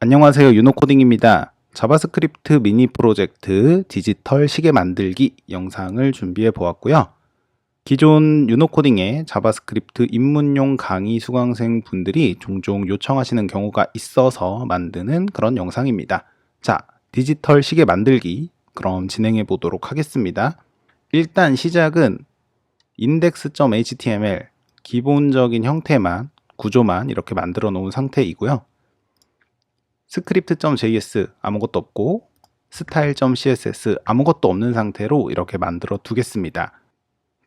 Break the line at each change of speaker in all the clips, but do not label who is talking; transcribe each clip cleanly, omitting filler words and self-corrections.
안녕하세요. 윤호코딩입니다. 자바스크립트 미니 프로젝트 디지털 시계 만들기 영상을 준비해 보았고요. 기존 윤호코딩의 자바스크립트 입문용 강의 수강생 분들이 종종 요청하시는 경우가 있어서 만드는 그런 영상입니다. 자, 디지털 시계 만들기 그럼 진행해 보도록 하겠습니다. 일단 시작은 index.html 기본적인 형태만 구조만 이렇게 만들어 놓은 상태이고요. script.js 아무것도 없고 style.css 아무것도 없는 상태로 이렇게 만들어 두겠습니다.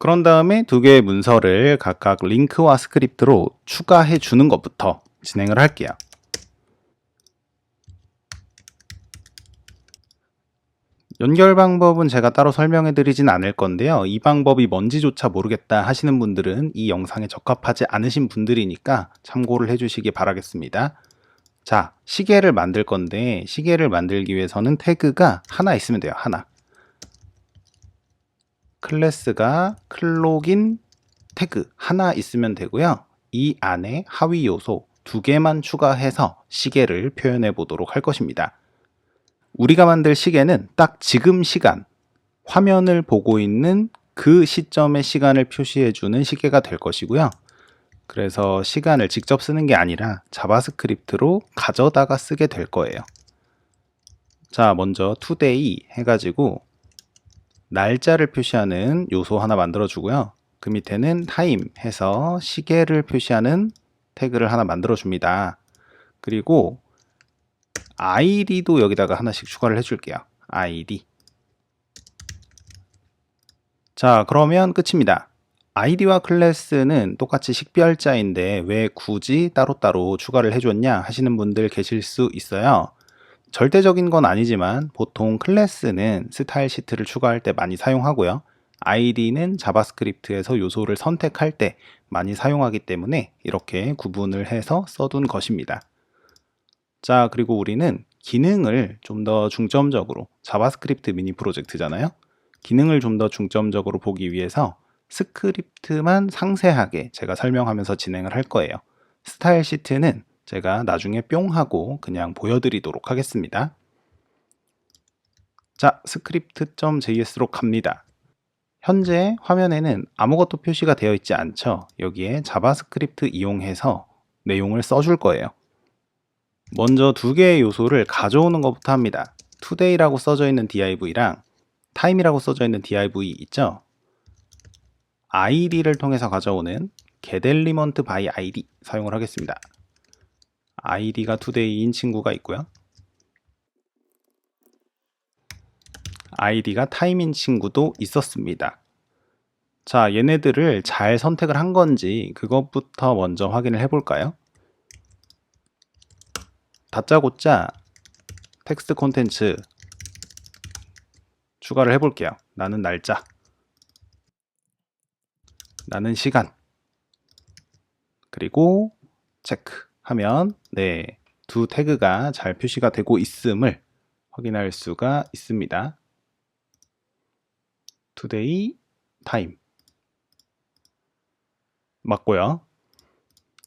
그런 다음에 두 개의 문서를 각각 링크와 스크립트로 추가해 주는 것부터 진행을 할게요. 연결 방법은 제가 따로 설명해 드리진 않을 건데요. 이 방법이 뭔지조차 모르겠다 하시는 분들은 이 영상에 적합하지 않으신 분들이니까 참고를 해 주시기 바라겠습니다. 자, 시계를 만들 건데 시계를 만들기 위해서는 태그가 하나 있으면 돼요. 하나. 클래스가 클록인 태그 하나 있으면 되고요. 이 안에 하위 요소 두 개만 추가해서 시계를 표현해 보도록 할 것입니다. 우리가 만들 시계는 딱 지금 시간, 화면을 보고 있는 그 시점의 시간을 표시해 주는 시계가 될 것이고요. 그래서 시간을 직접 쓰는 게 아니라 자바스크립트로 가져다가 쓰게 될 거예요. 자, 먼저 today 해가지고 날짜를 표시하는 요소 하나 만들어 주고요. 그 밑에는 time 해서 시계를 표시하는 태그를 하나 만들어 줍니다. 그리고 id도 여기다가 하나씩 추가를 해줄게요. id. 자, 그러면 끝입니다. id와 클래스는 똑같이 식별자인데 왜 굳이 따로따로 추가를 해줬냐 하시는 분들 계실 수 있어요. 절대적인 건 아니지만 보통 클래스는 스타일 시트를 추가할 때 많이 사용하고요. id는 자바스크립트에서 요소를 선택할 때 많이 사용하기 때문에 이렇게 구분을 해서 써둔 것입니다. 자, 그리고 우리는 기능을 좀 더 중점적으로, 자바스크립트 미니 프로젝트잖아요. 기능을 좀 더 중점적으로 보기 위해서 스크립트만 상세하게 제가 설명하면서 진행을 할 거예요. 스타일 시트는 제가 나중에 뿅 하고 그냥 보여드리도록 하겠습니다. 자, script.js로 갑니다. 현재 화면에는 아무것도 표시가 되어 있지 않죠. 여기에 자바스크립트 이용해서 내용을 써줄 거예요. 먼저 두 개의 요소를 가져오는 것부터 합니다. today라고 써져 있는 div랑 time이라고 써져 있는 div 있죠. id를 통해서 가져오는 getElement by id 사용을 하겠습니다. id가 today인 친구가 있고요. id가 time인 친구도 있었습니다. 자, 얘네들을 잘 선택을 한 건지 그것부터 먼저 확인을 해볼까요? 다짜고짜 텍스트 콘텐츠 추가를 해볼게요. 나는 날짜, 나는 시간, 그리고 체크 하면 네, 두 태그가 잘 표시가 되고 있음을 확인할 수가 있습니다. today, time 맞고요.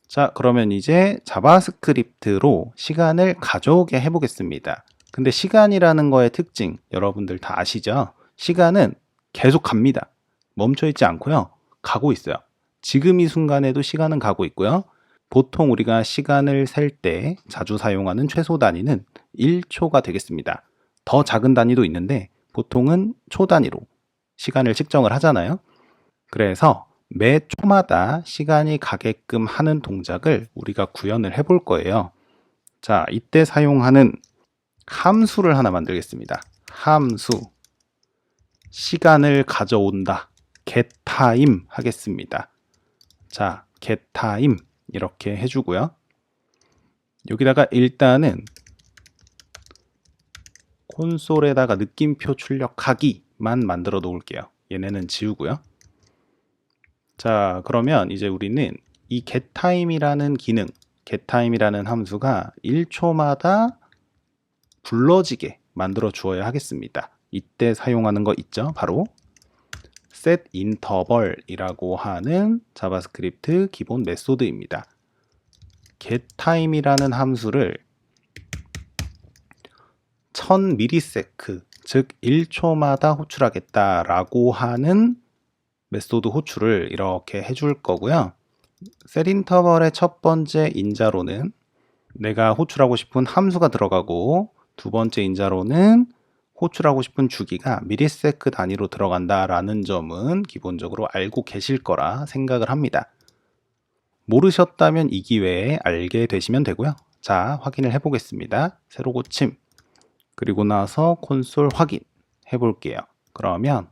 자, 그러면 이제 자바스크립트로 시간을 가져오게 해보겠습니다. 근데 시간이라는 거의 특징 여러분들 다 아시죠? 시간은 계속 갑니다. 멈춰 있지 않고요. 가고 있어요. 지금 이 순간에도 시간은 가고 있고요. 보통 우리가 시간을 셀 때 자주 사용하는 최소 단위는 1초가 되겠습니다. 더 작은 단위도 있는데 보통은 초 단위로 시간을 측정을 하잖아요. 그래서 매 초마다 시간이 가게끔 하는 동작을 우리가 구현을 해볼 거예요. 자, 이때 사용하는 함수를 하나 만들겠습니다. 함수 시간을 가져온다. getTime 하겠습니다. 자, getTime 이렇게 해주고요. 여기다가 일단은 콘솔에다가 느낌표 출력하기만 만들어 놓을게요. 얘네는 지우고요. 자, 그러면 이제 우리는 이 getTime이라는 기능, getTime이라는 함수가 1초마다 불러지게 만들어 주어야 하겠습니다. 이때 사용하는 거 있죠? 바로 setInterval이라고 하는 자바스크립트 기본 메소드입니다. getTime이라는 함수를 1000mS, 즉 1초마다 호출하겠다라고 하는 메소드 호출을 이렇게 해줄 거고요. 셀 인터벌의 첫 번째 인자로는 내가 호출하고 싶은 함수가 들어가고, 두 번째 인자로는 호출하고 싶은 주기가 미리세크 단위로 들어간다라는 점은 기본적으로 알고 계실 거라 생각을 합니다. 모르셨다면 이 기회에 알게 되시면 되고요. 자, 확인을 해보겠습니다. 새로 고침, 그리고 나서 콘솔 확인 해볼게요. 그러면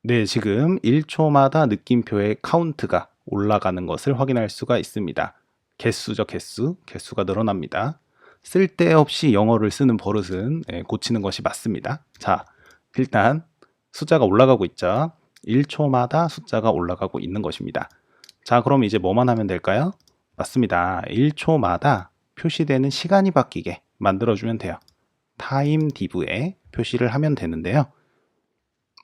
네, 지금 1초마다 느낌표의 카운트가 올라가는 것을 확인할 수가 있습니다. 개수죠, 개수가 늘어납니다. 쓸데없이 영어를 쓰는 버릇은 고치는 것이 맞습니다. 자, 일단 숫자가 올라가고 있죠. 1초마다 숫자가 올라가고 있는 것입니다. 자, 그럼 이제 뭐만 하면 될까요? 맞습니다. 1초마다 표시되는 시간이 바뀌게 만들어주면 돼요. 타임 div에 표시를 하면 되는데요.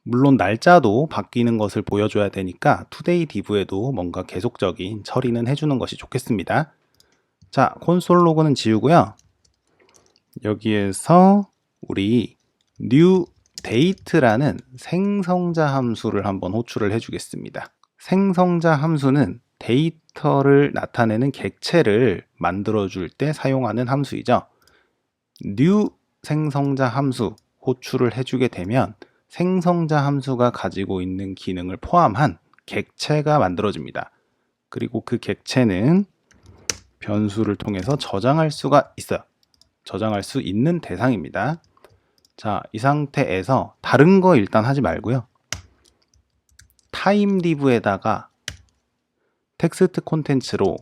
물론 날짜도 바뀌는 것을 보여줘야 되니까 today div에도 뭔가 계속적인 처리는 해주는 것이 좋겠습니다. 자, 콘솔 로그는 지우고요. 여기에서 우리 new date라는 생성자 함수를 한번 호출을 해주겠습니다. 생성자 함수는 데이터를 나타내는 객체를 만들어줄 때 사용하는 함수이죠. new 생성자 함수 호출을 해주게 되면 생성자 함수가 가지고 있는 기능을 포함한 객체가 만들어집니다. 그리고 그 객체는 변수를 통해서 저장할 수가 있어요. 저장할 수 있는 대상입니다. 자, 이 상태에서 다른 거 일단 하지 말고요. 타임 div에다가 텍스트 콘텐츠로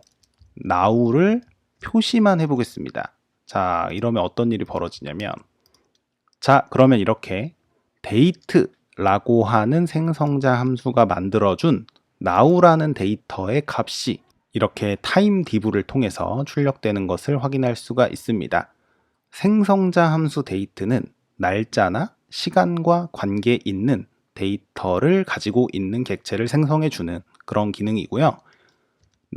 now를 표시만 해보겠습니다. 자, 이러면 어떤 일이 벌어지냐면, 자, 그러면 이렇게 date라고 하는 생성자 함수가 만들어준 now라는 데이터의 값이 이렇게 타임 div를 통해서 출력되는 것을 확인할 수가 있습니다. 생성자 함수 date는 날짜나 시간과 관계 있는 데이터를 가지고 있는 객체를 생성해주는 그런 기능이고요.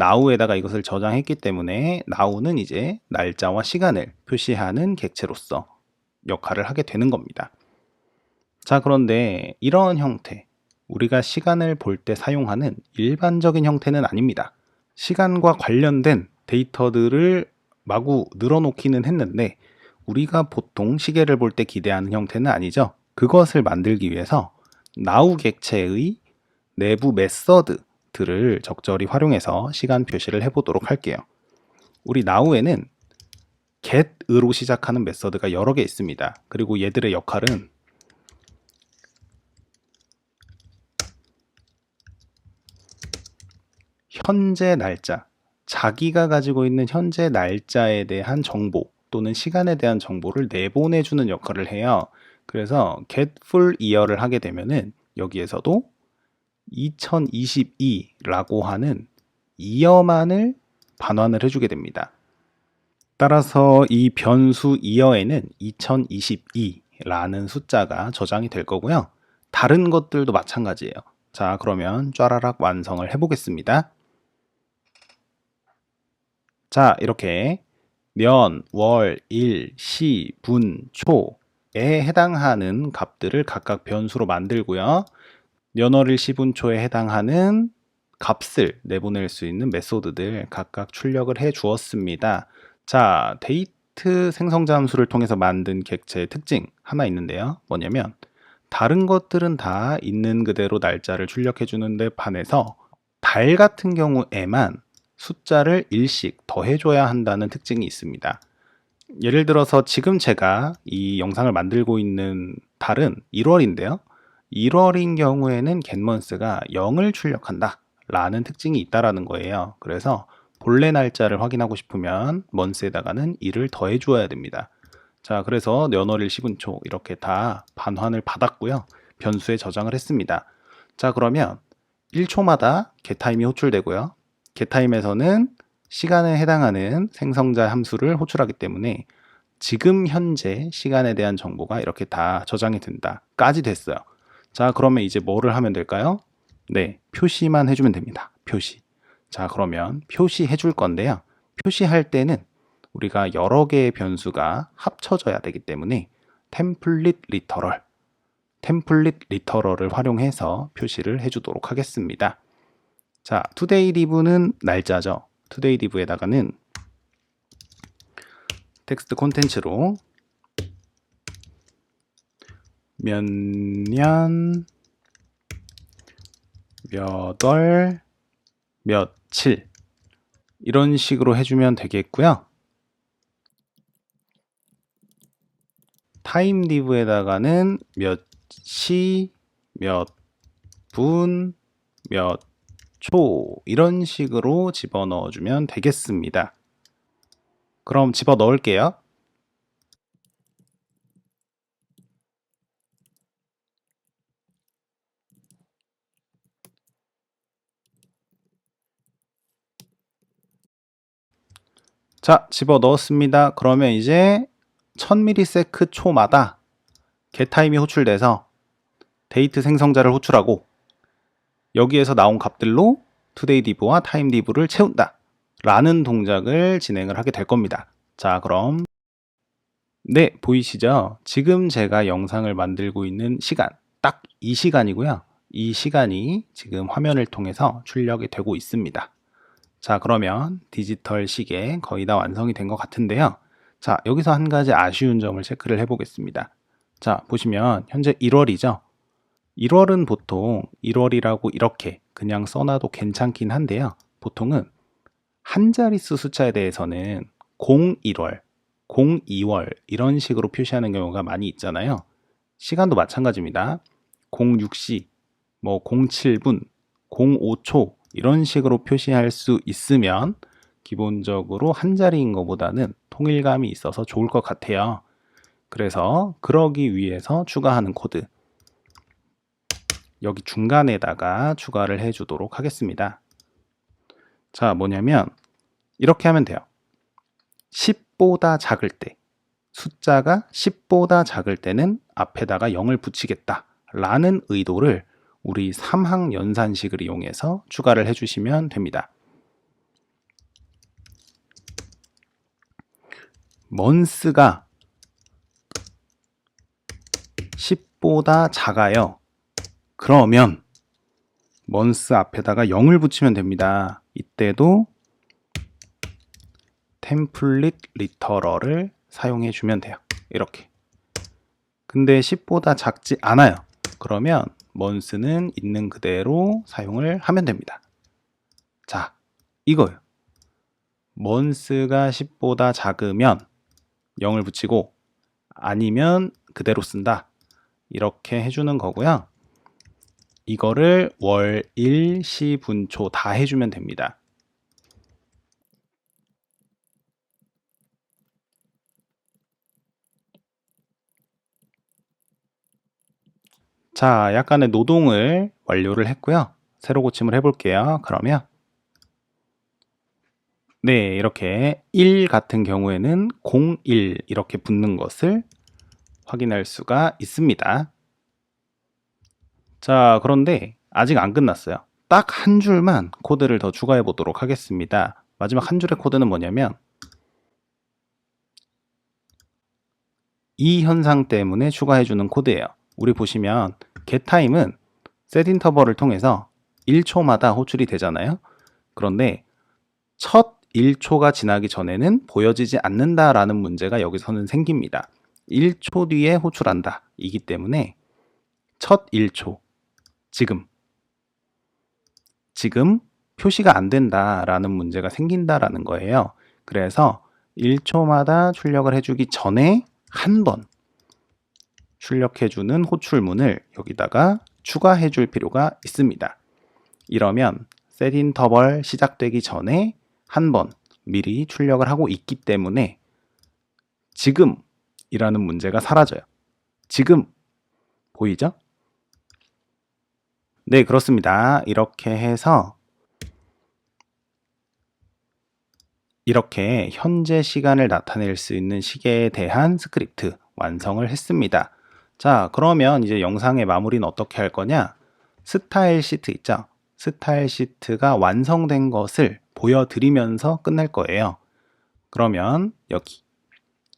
now에다가 이것을 저장했기 때문에 now는 이제 날짜와 시간을 표시하는 객체로서 역할을 하게 되는 겁니다. 자, 그런데 이런 형태, 우리가 시간을 볼 때 사용하는 일반적인 형태는 아닙니다. 시간과 관련된 데이터들을 마구 늘어놓기는 했는데 우리가 보통 시계를 볼 때 기대하는 형태는 아니죠. 그것을 만들기 위해서 now 객체의 내부 메서드들을 적절히 활용해서 시간 표시를 해보도록 할게요. 우리 now에는 get으로 시작하는 메서드가 여러 개 있습니다. 그리고 얘들의 역할은 현재 날짜, 자기가 가지고 있는 현재 날짜에 대한 정보 또는 시간에 대한 정보를 내보내주는 역할을 해요. 그래서 get full year를 하게 되면은 여기에서도 2022라고 하는 year만을 반환을 해주게 됩니다. 따라서 이 변수 year에는 2022라는 숫자가 저장이 될 거고요. 다른 것들도 마찬가지예요. 자, 그러면 쫘라락 완성을 해보겠습니다. 자, 이렇게 년, 월, 일, 시, 분, 초에 해당하는 값들을 각각 변수로 만들고요. 년, 월, 일, 시, 분, 초에 해당하는 값을 내보낼 수 있는 메소드들 각각 출력을 해 주었습니다. 자, 데이트 생성자 함수를 통해서 만든 객체의 특징 하나 있는데요. 뭐냐면 다른 것들은 다 있는 그대로 날짜를 출력해 주는데 반해서 달 같은 경우에만 숫자를 1씩 더해줘야 한다는 특징이 있습니다. 예를 들어서 지금 제가 이 영상을 만들고 있는 달은 1월인데요. 1월인 경우에는 getmonth가 0을 출력한다 라는 특징이 있다라는 거예요. 그래서 본래 날짜를 확인하고 싶으면 month에다가는 1을 더해 주어야 됩니다. 자, 그래서 년월일 시분초 이렇게 다 반환을 받았고요. 변수에 저장을 했습니다. 자, 그러면 1초마다 getTime이 호출되고요. getTime에서는 시간에 해당하는 생성자 함수를 호출하기 때문에 지금 현재 시간에 대한 정보가 이렇게 다 저장이 된다까지 됐어요. 자, 그러면 이제 뭐를 하면 될까요? 네, 표시만 해주면 됩니다. 표시. 자, 그러면 표시해 줄 건데요. 표시할 때는 우리가 여러 개의 변수가 합쳐져야 되기 때문에 템플릿 리터럴을 활용해서 표시를 해주도록 하겠습니다. 자, today div는 날짜죠. today div에다가는 텍스트 콘텐츠로 몇 년, 몇 월, 며칠 이런 식으로 해주면 되겠고요. 타임 div에다가는 몇 시, 몇 분, 몇 초 이런 식으로 집어넣어 주면 되겠습니다. 그럼 집어넣을게요. 자, 집어넣었습니다. 그러면 이제 1000ms 초마다 getTime이 호출돼서 데이트 생성자를 호출하고 여기에서 나온 값들로 today div와 time div를 채운다 라는 동작을 진행을 하게 될 겁니다. 자, 그럼 네, 보이시죠? 지금 제가 영상을 만들고 있는 시간 딱 이 시간이고요. 이 시간이 지금 화면을 통해서 출력이 되고 있습니다. 자, 그러면 디지털 시계 거의 다 완성이 된 것 같은데요. 자, 여기서 한 가지 아쉬운 점을 체크를 해 보겠습니다. 자, 보시면 현재 1월이죠. 1월은 보통 1월이라고 이렇게 그냥 써놔도 괜찮긴 한데요. 보통은 한 자릿수 숫자에 대해서는 01월, 02월 이런 식으로 표시하는 경우가 많이 있잖아요. 시간도 마찬가지입니다. 06시, 뭐 07분, 05초 이런 식으로 표시할 수 있으면 기본적으로 한 자리인 것보다는 통일감이 있어서 좋을 것 같아요. 그래서 그러기 위해서 추가하는 코드 여기 중간에다가 추가를 해 주도록 하겠습니다. 자, 뭐냐면 이렇게 하면 돼요. 10보다 작을 때 숫자가 10보다 작을 때는 앞에다가 0을 붙이겠다 라는 의도를 우리 3항 연산식을 이용해서 추가를 해주시면 됩니다. months가 10보다 작아요. 그러면 months 앞에다가 0을 붙이면 됩니다. 이때도 템플릿 리터럴을 사용해 주면 돼요. 이렇게. 근데 10보다 작지 않아요. 그러면 months는 있는 그대로 사용을 하면 됩니다. 자, 이거예요. months가 10보다 작으면 0을 붙이고 아니면 그대로 쓴다. 이렇게 해주는 거고요. 이거를 월, 일, 시, 분, 초 다 해주면 됩니다. 자, 약간의 노동을 완료를 했고요. 새로 고침을 해볼게요. 그러면 네, 이렇게 1 같은 경우에는 01 이렇게 붙는 것을 확인할 수가 있습니다. 자, 그런데 아직 안 끝났어요. 딱 한 줄만 코드를 더 추가해 보도록 하겠습니다. 마지막 한 줄의 코드는 뭐냐면 이 현상 때문에 추가해 주는 코드예요. 우리 보시면 getTime은 setInterval을 통해서 1초마다 호출이 되잖아요. 그런데 첫 1초가 지나기 전에는 보여지지 않는다라는 문제가 여기서는 생깁니다. 1초 뒤에 호출한다. 이기 때문에 첫 1초, 지금 표시가 안 된다라는 문제가 생긴다라는 거예요. 그래서 1초마다 출력을 해주기 전에 한 번 출력해주는 호출문을 여기다가 추가해 줄 필요가 있습니다. 이러면 setInterval 시작되기 전에 한 번 미리 출력을 하고 있기 때문에 지금이라는 문제가 사라져요. 지금 보이죠? 네, 그렇습니다. 이렇게 해서 이렇게 현재 시간을 나타낼 수 있는 시계에 대한 스크립트 완성을 했습니다. 자, 그러면 이제 영상의 마무리는 어떻게 할 거냐? 스타일 시트 있죠? 스타일 시트가 완성된 것을 보여드리면서 끝낼 거예요. 그러면 여기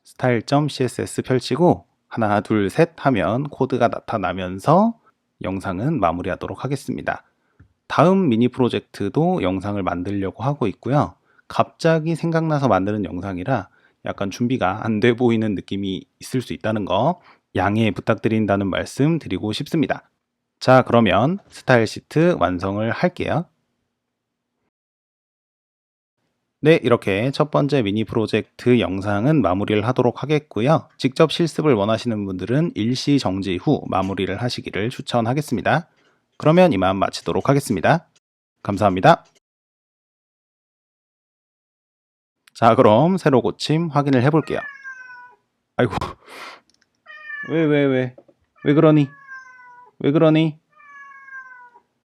style.css 펼치고 하나 둘 셋 하면 코드가 나타나면서 영상은 마무리하도록 하겠습니다. 다음 미니 프로젝트도 영상을 만들려고 하고 있고요. 갑자기 생각나서 만드는 영상이라 약간 준비가 안 돼 보이는 느낌이 있을 수 있다는 거 양해 부탁드린다는 말씀 드리고 싶습니다. 자, 그러면 스타일 시트 완성을 할게요. 네, 이렇게 첫 번째 미니 프로젝트 영상은 마무리를 하도록 하겠고요. 직접 실습을 원하시는 분들은 일시 정지 후 마무리를 하시기를 추천하겠습니다. 그러면 이만 마치도록 하겠습니다. 감사합니다. 자, 그럼 새로 고침 확인을 해볼게요. 아이고, 왜 그러니? 왜 그러니?